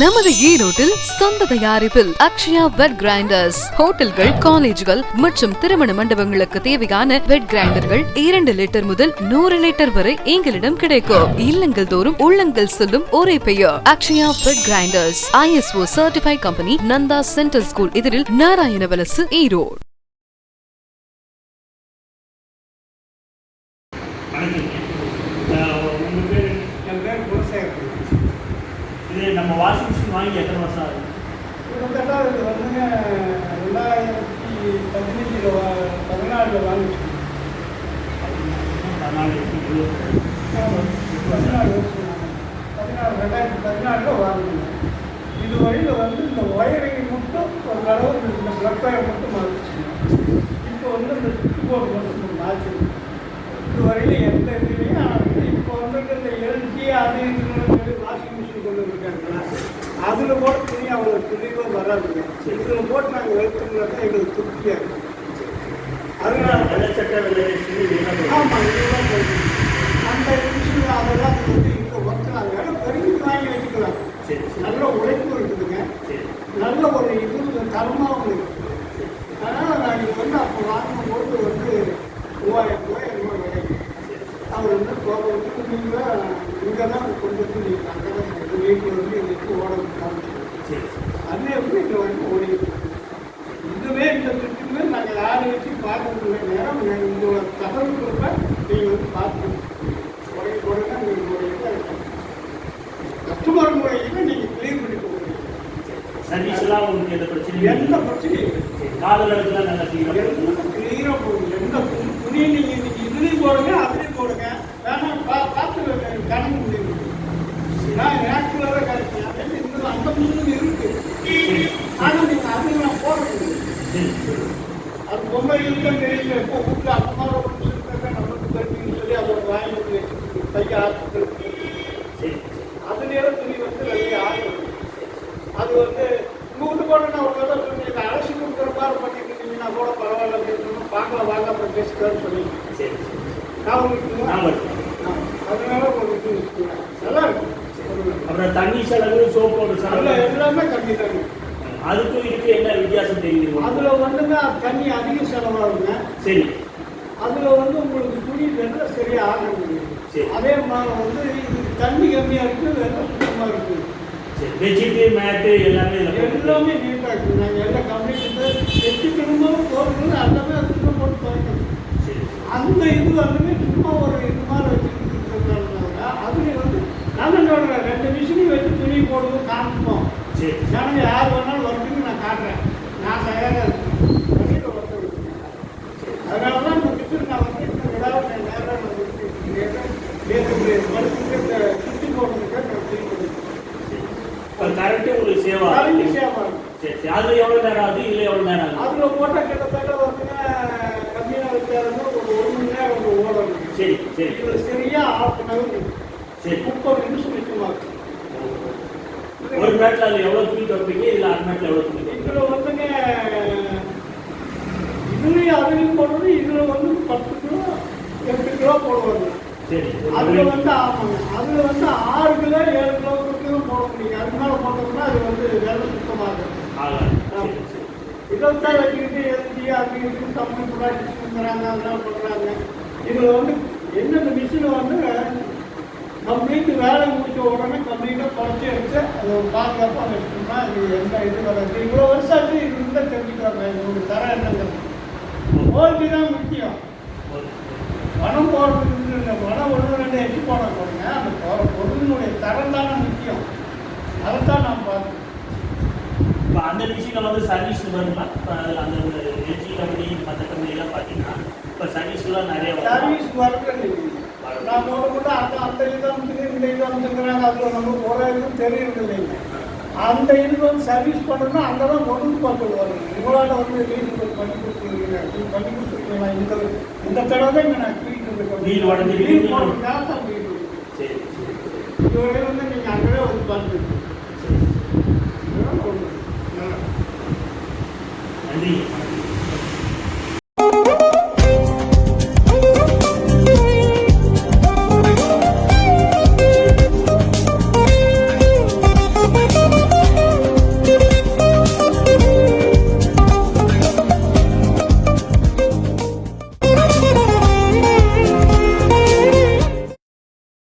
நமது ஈரோட்டில் சொந்த தயாரிப்பில் அக்ஷயா வெட் கிரைண்டர்ஸ் ஹோட்டல்கள், காலேஜ்கள் மற்றும் திருமண மண்டபங்களுக்கு தேவையான வெட் கிரைண்டர்கள் 2 லிட்டர் முதல் 100 லிட்டர் வரை எங்களிடம் கிடைக்கும். இல்லங்கள் தோறும் உள்ளங்கள் சொல்லும் ஒரே பெயர் Akshaya wet grinders. ISO certified company, Nanda central school எதிரில், நாராயணவலசு, ஈரோடு. இது நம்ம வாஷிங் மிஷின் வாங்கி எத்தனை வருஷம் ஆகுது? கிட்டத்தட்ட இது வந்துங்க 2015 14 வாங்கிச்சு. 2014 வாங்கினேன். இது வழியில் வந்து இந்த ஒயரிங் மட்டும் ஒரு அளவு இந்த பிளக் ஒயர் மட்டும் மாறிச்சுங்க. இப்போ வந்து இந்த சுவிட்ச் போர்டு மட்டும் மாற்றி இது வரையில் எந்த இதுலேயும் இப்போ வந்துட்டு இந்த LG அது இதுன்னு வாஷிங் மிஷின் கொண்டு வந்துருக்காங்களா, அதில் போட்டு துணி அவ்வளோ துணிகளும் வராதுங்க. இதில் போட்டு நாங்கள் வெளுத்தோம்னா தான் எங்களுக்கு திருப்தியாக இருக்கும். அதனால ஆமாம், இதுதான் போயிட்டு அந்த மிஷின் அதெல்லாம் வந்து இங்கே ஒர்க்கிறாங்க. பெருமை வாங்கி வச்சுக்கலாம். நல்ல உழைப்பு இருக்குதுங்க, நல்ல ஒரு இது தரமாகவும் இருக்குது. அதனால் நாங்கள் வந்து அப்போ வாங்கும்போது வந்து 3000 ரூபாய் என்னமோ விலைக்கு அவர் வந்து போகிறதுக்கு நீங்கள் இங்கே தான் கொண்டு வந்து நீங்கள் அங்கே தான் வீட்டில் வந்து எங்களுக்கு ஓட காமிச்சு அன்னே வந்து இங்கே வந்து ஓடி இதுவே இந்த சுற்றுமே நாங்கள் யாரை வச்சு பார்க்கக்கூடிய நேரம் நாங்கள் உங்களோட தகவல் கொடுப்ப நீங்கள் வந்து பார்க்கணும். உடனே நீங்கள் உடைய கஸ்டமர் முறையில் நீங்கள் கிளியர் பண்ணி கொடுக்குறீங்க. சர்வீஸ்லாம் உங்களுக்கு எந்த பிரச்சனையும் எந்த பிரச்சனையும் காதலெல்லாம் நல்லா கிளியராக போடுங்க. எந்த துணியை நீங்கள் இன்னைக்கு இதுலேயும் போடுங்க, அதுலேயும் போடுங்க. வேணாம் பார்த்து கணக்கு முடியும். நான் நேச்சுரலாக கிடைச்சேன். அதே இன்னும் அந்த மிஷின் இருக்குது. ஆனால் நீங்கள் அதில் நான் போடுறது அது பொம்மை இருக்குன்னு தெரியல. இப்போ வீட்டில் அந்த மாதிரி ஒரு மிஷின் இருக்காங்க, நம்மளுக்கு கட்டின்னு சொல்லி அதை வாங்கி வச்சுருக்கு பையன் ஆஸ்பத்திரி. அதுலேயே துணி வந்து வெளியே ஆகும். அது வந்து உங்கள் வீட்டு போட நான் ஒரு தடவை சொன்னீங்க, அலசி கொடுக்குற மாதிரி பண்ணிட்டு இருந்தீங்கன்னா கூட பரவாயில்ல அப்படின்னு சொன்னால் பார்க்கலாம், வாங்க அப்புறம் பேசிக்கலாம்னு சொன்னீங்க. நான் உங்களுக்கு அதனால உங்களுக்கு நல்லா இருக்கும். அப்புறம் தண்ணி செலவு, சோப்போட செலவு எல்லாமே கம்மி தாங்க. அதுக்கும் இதுக்கு என்ன வித்தியாசம் தெரியுது? அதில் வந்துங்க தண்ணி அதிக செலவாகுங்க. சரி. அதில் வந்து உங்களுக்கு துணி வெள்ளை சரியாக ஆக முடியும். அதே மாதிரி வந்து இதுக்கு தண்ணி கம்மியாக இருக்குது, வெள்ளை சுத்தமாக இருக்குது. பெட்ஷீட்டு, மேட்டு எல்லாமே எல்லாமே நீட்டாக இருக்குது. நாங்கள் எல்லாம் கம்ப்ளீட்டு வச்சுக்கணுமோ போகணும், எல்லாமே அதுக்குள்ள போட்டு துவைக்கணும். அந்த இது வந்து சும்மா ஒரு இது மாதிரி வச்சுருக்கிறதுனால அதுலேயும் வந்து நாங்கள் சொல்கிறேன் 2 மிஷினையும் வச்சு துணி போடுவோம், காமிப்போம். ஜனங்க யார் வேணாலும் வரட்டுன்னு நான் காட்டுறேன். நான் தயாராக இருக்கேன். வண்டியில் ஒருத்தர் இருக்கேன். அதனால தான் இந்த மிஷின் நான் வந்து இந்த விடாமல் நேராக நான் மறுபடியும் சுற்றி போடுறதுக்காக நான் திருப்பி கொடுப்பேன். கரெக்டு உங்களுக்கு சேவா சேவா சரி. அதில் எவ்வளோ நேரம் ஆகுது, இல்லை எவ்வளோ நேரம் ஆகுது? அதில் போட்டால் கிட்டத்தட்ட வந்துங்க கம்மியாக வச்சாருன்னா ஒரு 1 மணி நேரம் ஓடணும். சரி சரி. இதில் சரியாக 1/2 மணி நேரம் சரி 30 நிமிஷம் நிற்கமாக்கு. ஒரு மணி நேரத்தில் அதில் எவ்வளோ துணி துவைப்பீங்க, இதில் 1/2 மணி நேரத்தில் எவ்வளோ துணி? இதில் வந்துங்க இதுலேயும் அதுலேயும் போடுறது. இதில் வந்து 10 கிலோ 8 கிலோ போடுவாங்க. சரி. அதில் வந்து ஆமாங்க, அதில் வந்து 6 கிலோ 7 கிலோ போட முடியும். அதுக்கு மேலே போட்டோம்னா அது வந்து வேலை சுத்தமாகும். இதைத்தான் வச்சுக்கிட்டு LG அது இதுன்னு கம்பெனி ப்ராடக்ட்ஸுங்கிறாங்க, அதெல்லாம் பண்ணுறாங்க. இதில் வந்து என்னென்ன மிஷினை வந்து கம்ப்ளீட்டு வேலை முடிச்ச உடனே கம்ப்ளீட்டாக குறைச்சி எடுத்து அதை பாதுகாப்பாக வச்சுட்டோம்னா அது எந்த இது வராது. இவ்வளோ வருஷம் ஆச்சு இது இருந்தால் தெரிஞ்சுக்கிறாங்க இதோட தரம் என்னங்கிறது. குவாலிட்டி தான் முக்கியம். பணம் போடுறதுக்கு பணம் 1-2 எட்டு போனால் போடுங்க, அந்த பொருளினுடைய தரம் தானே முக்கியம். அதைத்தான் நான் பார்க்கணும். இப்போ அந்த மிஷினில் வந்து சர்வீஸ் வருங்களா? இப்போ அதில் அந்த LG கம்பெனி மற்ற கம்பெனிலாம் பார்த்தீங்கன்னா இப்போ சர்வீஸ்லாம் நிறைய சர்வீஸ் வரல. நான் போட அந்த இது வந்துங்க இந்த இது வந்துங்கிறாங்க. அதில் நமக்கு ஒரு இதுவும் தெரியறது இல்லைங்க. அந்த இது வந்து சர்வீஸ் பண்ணணும்னா அங்கே தான் ஒன்று பார்த்து வரணும். உங்களால் வந்து வீட்டுக்கு பண்ணி கொடுத்துருக்கீங்களா? இந்த தடவை தான் இங்கே நான் வீடு உடஞ்சி வீடு போடுறதுக்காக தான் வீடு. சரி. இதுவரையில் வந்து நீங்கள் அங்கேயே வந்து பார்த்துருக்கீங்க.